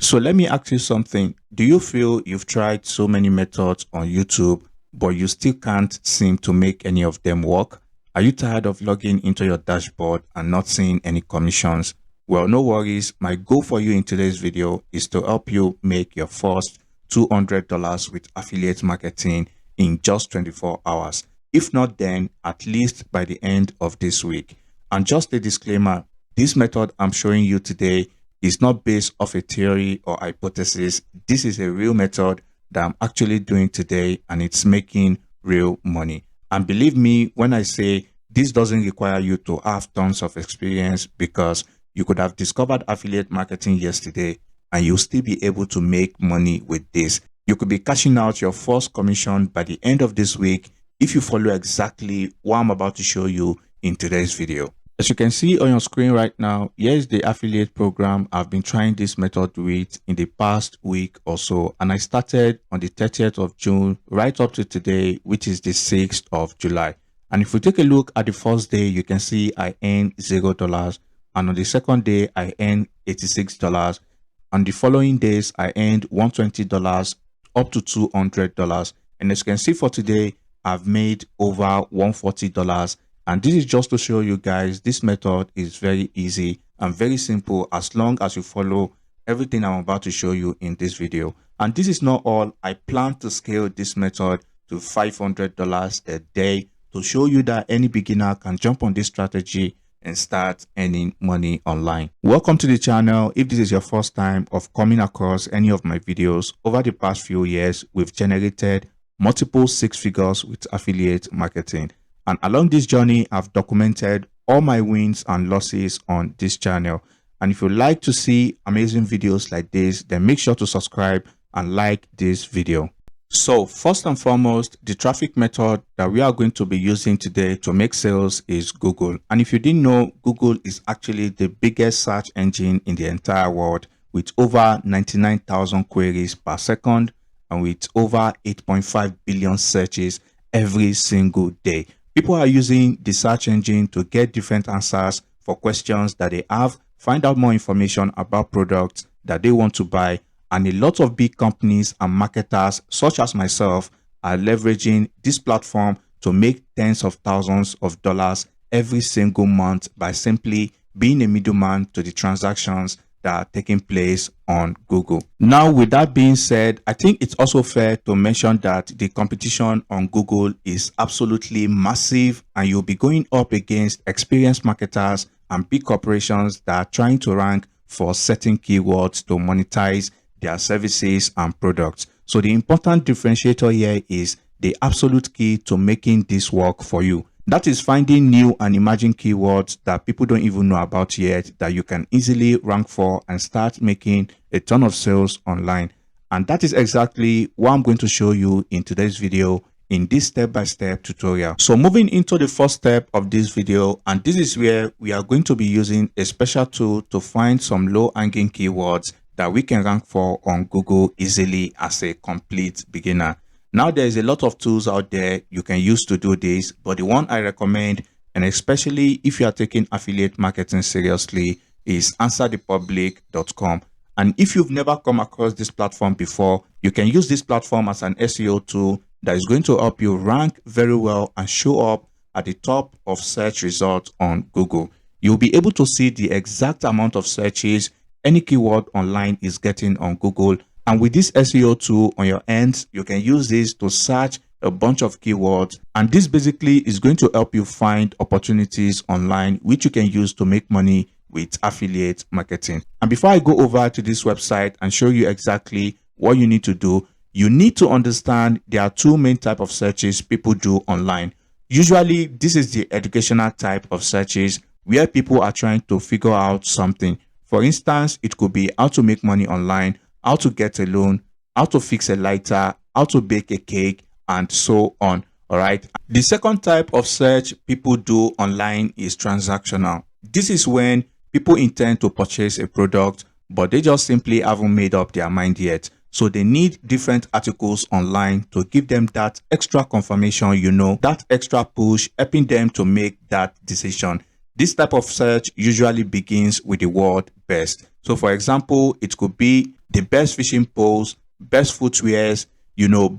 So let me ask you something. Do you feel you've tried so many methods on YouTube, but you still can't seem to make any of them work? Are you tired of logging into your dashboard and not seeing any commissions? Well, no worries. My goal for you in today's video is to help you make your first $200 with affiliate marketing in just 24 hours. If not then, at least by the end of this week. And just a disclaimer, this method I'm showing you today is not based off a theory or hypothesis. This is a real method that I'm actually doing today, and it's making real money. And believe me when I say this doesn't require you to have tons of experience, because you could have discovered affiliate marketing yesterday and you'll still be able to make money with this. You could be cashing out your first commission by the end of this week if you follow exactly what I'm about to show you in today's video. As you can see on your screen right now, here's the affiliate program I've been trying this method with in the past week or so, and I started on the 30th of June right up to today, which is the 6th of July. And if we take a look at the first day, you can see I earned $0, and on the second day I earned $86. On the following days I earned $120 up to $200, and as you can see for today I've made over $140. And this is just to show you guys this method is very easy and very simple as long as you follow everything I'm about to show you in this video. And this is not all. I plan to scale this method to $500 a day to show you that any beginner can jump on this strategy and start earning money online. Welcome to the channel. If this is your first time of coming across any of my videos, over the past few years, we've generated multiple six figures with affiliate marketing. And along this journey, I've documented all my wins and losses on this channel. And if you like to see amazing videos like this, then make sure to subscribe and like this video. So first and foremost, the traffic method that we are going to be using today to make sales is Google. And if you didn't know, Google is actually the biggest search engine in the entire world with over 99,000 queries per second and with over 8.5 billion searches every single day. People are using the search engine to get different answers for questions that they have, find out more information about products that they want to buy, and a lot of big companies and marketers such as myself are leveraging this platform to make tens of thousands of dollars every single month by simply being a middleman to the transactions that are taking place on Google. Now, with that being said, I think it's also fair to mention that the competition on Google is absolutely massive, and you'll be going up against experienced marketers and big corporations that are trying to rank for certain keywords to monetize their services and products. So the important differentiator here is the absolute key to making this work for you. That is finding new and emerging keywords that people don't even know about yet that you can easily rank for and start making a ton of sales online. And that is exactly what I'm going to show you in today's video in this step-by-step tutorial. So moving into the first step of this video, and this is where we are going to be using a special tool to find some low-hanging keywords that we can rank for on Google easily as a complete beginner. Now, there's a lot of tools out there you can use to do this, but the one I recommend, and especially if you are taking affiliate marketing seriously, is answerthepublic.com. And if you've never come across this platform before, you can use this platform as an SEO tool that is going to help you rank very well and show up at the top of search results on Google. You'll be able to see the exact amount of searches any keyword online is getting on Google. And with this SEO tool on your end, you can use this to search a bunch of keywords. And this basically is going to help you find opportunities online, which you can use to make money with affiliate marketing. And before I go over to this website and show you exactly what you need to do, you need to understand there are two main types of searches people do online. Usually, this is the educational type of searches where people are trying to figure out something. For instance, it could be how to make money online, how to get a loan, how to fix a lighter, how to bake a cake, and so on. All right. The second type of search people do online is transactional. This is when people intend to purchase a product, but they just simply haven't made up their mind yet. So they need different articles online to give them that extra confirmation, that extra push, helping them to make that decision. This type of search usually begins with the word best. So for example, it could be the best fishing poles, best footwears,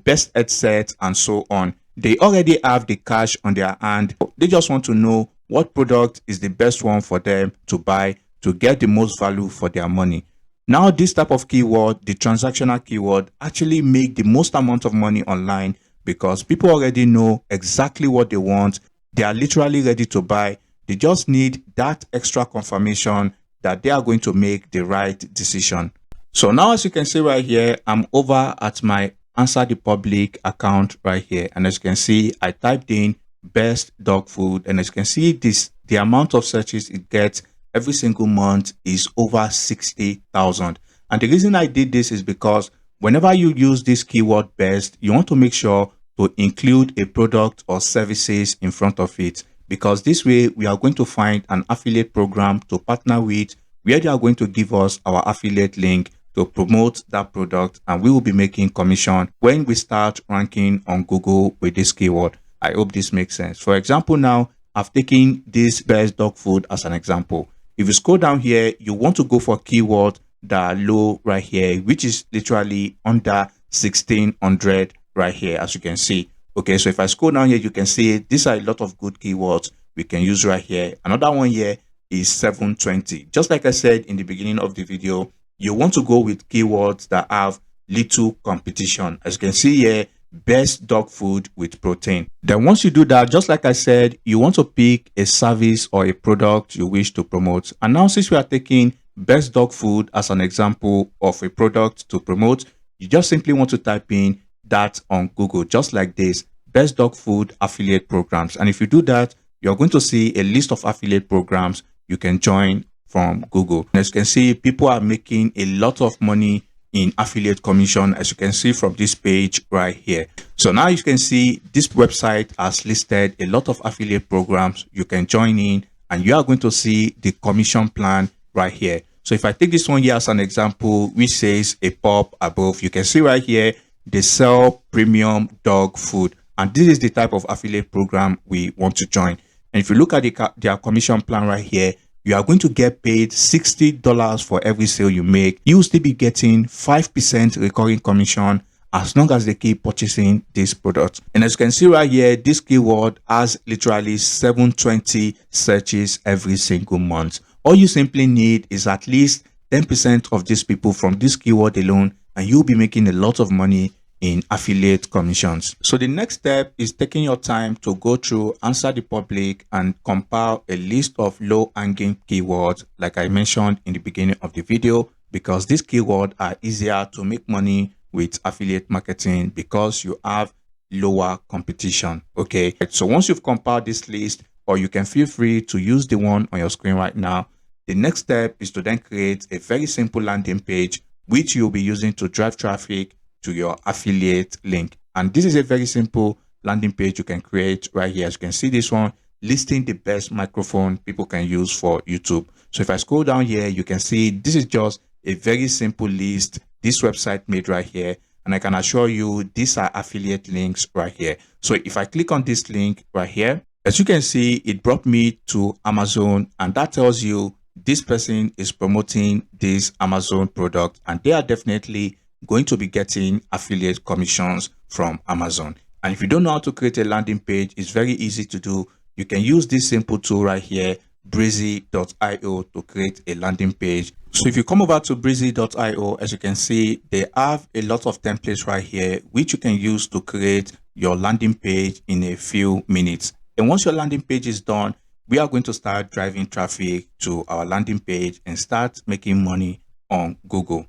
best headsets, and so on. They already have the cash on their hand. They just want to know what product is the best one for them to buy to get the most value for their money. Now, this type of keyword, the transactional keyword, actually make the most amount of money online because people already know exactly what they want. They are literally ready to buy. They just need that extra confirmation that they are going to make the right decision. So now, as you can see right here, I'm over at my Answer the Public account right here. And as you can see, I typed in best dog food. And as you can see, the amount of searches it gets every single month is over 60,000. And the reason I did this is because whenever you use this keyword best, you want to make sure to include a product or services in front of it, because this way we are going to find an affiliate program to partner with where they are going to give us our affiliate link to promote that product, and we will be making commission when we start ranking on Google with this keyword. I hope this makes sense. For example, now I've taken this best dog food as an example. If you scroll down here, you want to go for keywords that are low right here, which is literally under 1600 right here, as you can see. Okay, so if I scroll down here, you can see these are a lot of good keywords we can use right here. Another one here is 720. Just like I said in the beginning of the video, you want to go with keywords that have little competition. As you can see here, best dog food with protein. Then once you do that, just like I said, you want to pick a service or a product you wish to promote. And now, since we are taking best dog food as an example of a product to promote, you just simply want to type in that on Google, just like this, best dog food affiliate programs. And if you do that, you're going to see a list of affiliate programs you can join from Google. And as you can see, people are making a lot of money in affiliate commission, as you can see from this page right here. So now you can see this website has listed a lot of affiliate programs you can join in, and you are going to see the commission plan right here. So if I take this one here as an example, which says a pop above, you can see right here, they sell premium dog food. And this is the type of affiliate program we want to join. And if you look at their commission plan right here, you are going to get paid $60 for every sale you make. You will still be getting 5% recurring commission as long as they keep purchasing this product. And as you can see right here, this keyword has literally 720 searches every single month. All you simply need is at least 10% of these people from this keyword alone, and you'll be making a lot of money in affiliate commissions. So the next step is taking your time to go through Answer the Public and compile a list of low-hanging keywords like I mentioned in the beginning of the video, because these keywords are easier to make money with affiliate marketing because you have lower competition. Okay, so once you've compiled this list, or you can feel free to use the one on your screen right now, the next step is to then create a very simple landing page which you'll be using to drive traffic to your affiliate link. And this is a very simple landing page you can create right here. As you can see this one, listing the best microphone people can use for YouTube. So if I scroll down here, you can see this is just a very simple list this website made right here. And I can assure you these are affiliate links right here. So if I click on this link right here, as you can see, it brought me to Amazon, and that tells you this person is promoting this Amazon product, and they are definitely going to be getting affiliate commissions from Amazon. And if you don't know how to create a landing page, it's very easy to do. You can use this simple tool right here, Breezy.io, to create a landing page. So if you come over to Breezy.io, as you can see, they have a lot of templates right here, which you can use to create your landing page in a few minutes. And once your landing page is done, we are going to start driving traffic to our landing page and start making money on Google.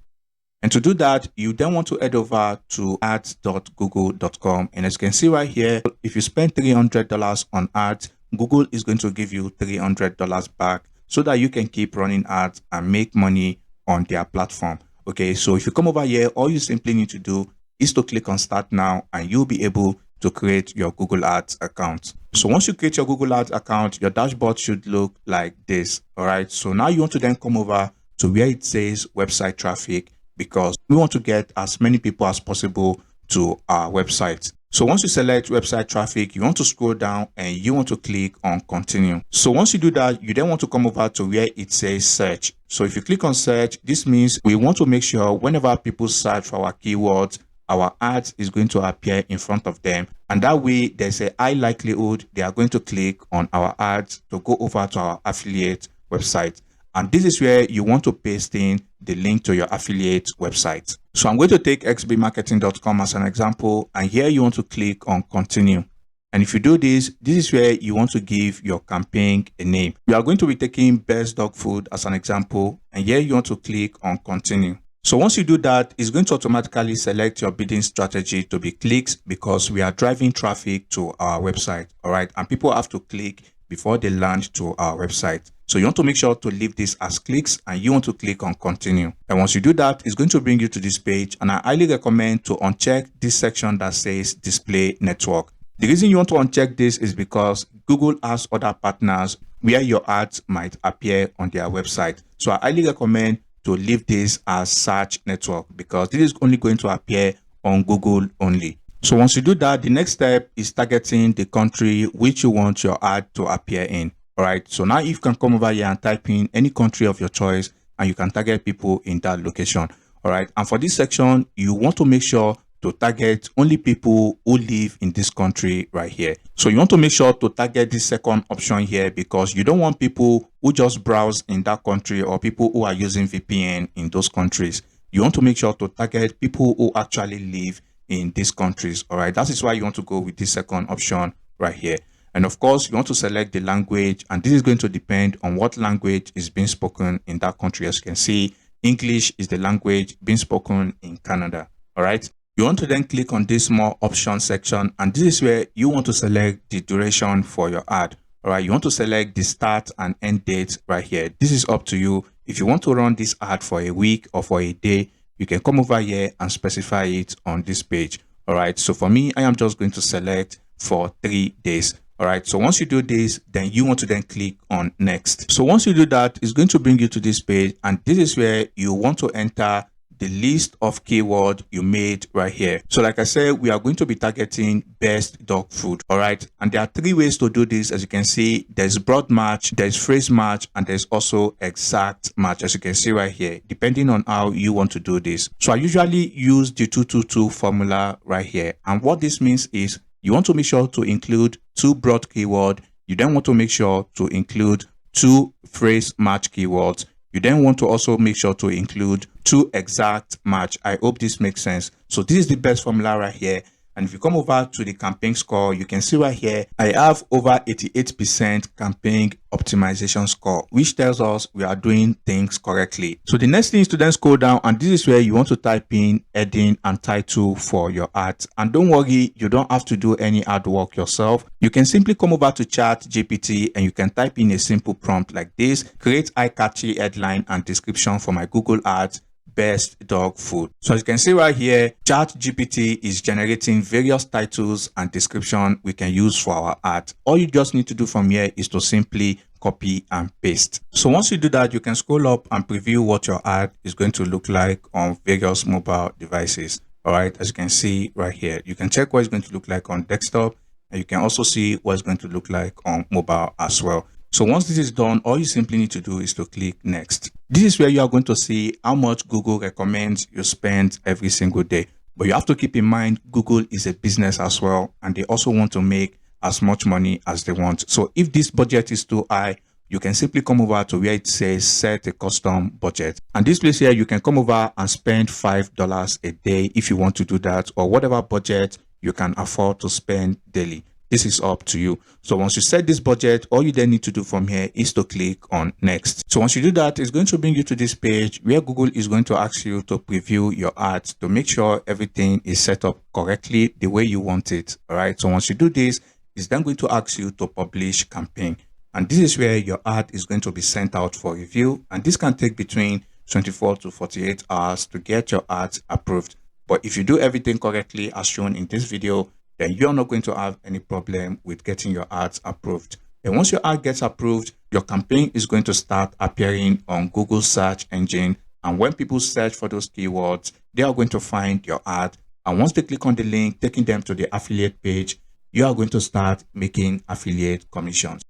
And to do that, you then want to head over to ads.google.com. And as you can see right here, if you spend $300 on ads, Google is going to give you $300 back so that you can keep running ads and make money on their platform. Okay, so if you come over here, all you simply need to do is to click on Start Now, and you'll be able to create your Google Ads account. So once you create your Google Ads account, your dashboard should look like this. All right, so now you want to then come over to where it says website traffic, because we want to get as many people as possible to our website. So once you select website traffic, you want to scroll down and you want to click on continue. So once you do that, you then want to come over to where it says search. So if you click on search, this means we want to make sure whenever people search for our keywords, our ads is going to appear in front of them. And that way there's a high likelihood they are going to click on our ads to go over to our affiliate website. And this is where you want to paste in the link to your affiliate website. So I'm going to take xbmarketing.com as an example, and here you want to click on continue. And if you do this, this is where you want to give your campaign a name. We are going to be taking best dog food as an example, and here you want to click on continue. So once you do that, it's going to automatically select your bidding strategy to be clicks because we are driving traffic to our website. All right. And people have to click before they land to our website. So you want to make sure to leave this as clicks and you want to click on continue. And once you do that, it's going to bring you to this page. And I highly recommend to uncheck this section that says display network. The reason you want to uncheck this is because Google has other partners where your ads might appear on their website. So I highly recommend to leave this as search network because this is only going to appear on Google only. So once you do that, the next step is targeting the country which you want your ad to appear in. All right. So now you can come over here and type in any country of your choice and you can target people in that location. All right. And for this section, you want to make sure to target only people who live in this country right here. So you want to make sure to target this second option here because you don't want people who just browse in that country or people who are using VPN in those countries. You want to make sure to target people who actually live in these countries. All right. That is why you want to go with this second option right here. And of course, you want to select the language, and this is going to depend on what language is being spoken in that country. As you can see, English is the language being spoken in Canada. All right. You want to then click on this more options section, and this is where you want to select the duration for your ad. All right. You want to select the start and end date right here. This is up to you. If you want to run this ad for a week or for a day, you can come over here and specify it on this page. All right. So for me, I am just going to select for 3 days. All right. So once you do this, then you want to then click on next. So once you do that, it's going to bring you to this page. And this is where you want to enter the list of keyword you made right here. So like I said, we are going to be targeting best dog food. All right. And there are 3 ways to do this. As you can see, there's broad match, there's phrase match, and there's also exact match, as you can see right here, depending on how you want to do this. So I usually use the 222 formula right here. And what this means is you want to make sure to include 2 broad keyword. You then want to make sure to include 2 phrase match keywords. You then want to also make sure to include 2 exact match. I hope this makes sense. So this is the best formula right here. And if you come over to the campaign score, you can see right here, I have over 88% campaign optimization score, which tells us we are doing things correctly. So the next thing is to then scroll down, and this is where you want to type in heading and title for your ads. And don't worry, you don't have to do any ad work yourself. You can simply come over to ChatGPT and you can type in a simple prompt like this: create eye-catchy headline and description for my Google ads, best dog food. So as you can see right here, ChatGPT is generating various titles and description we can use for our ad. All you just need to do from here is to simply copy and paste. So once you do that, you can scroll up and preview what your ad is going to look like on various mobile devices. All right, as you can see right here, you can check what it's going to look like on desktop, and you can also see what it's going to look like on mobile as well. So once this is done, all you simply need to do is to click next. This is where you are going to see how much Google recommends you spend every single day. But you have to keep in mind, Google is a business as well, and they also want to make as much money as they want. So if this budget is too high, you can simply come over to where it says set a custom budget. And this place here, you can come over and spend $5 a day if you want to do that, or whatever budget you can afford to spend daily. This is up to you. So once you set this budget, all you then need to do from here is to click on next. So once you do that, it's going to bring you to this page where Google is going to ask you to preview your ads to make sure everything is set up correctly the way you want it. All right. So once you do this, it's then going to ask you to publish campaign. And this is where your ad is going to be sent out for review. And this can take between 24 to 48 hours to get your ads approved. But if you do everything correctly as shown in this video, then you're not going to have any problem with getting your ads approved. And once your ad gets approved, your campaign is going to start appearing on Google search engine. And when people search for those keywords, they are going to find your ad And once they click on the link taking them to the affiliate page, you are going to start making affiliate commissions.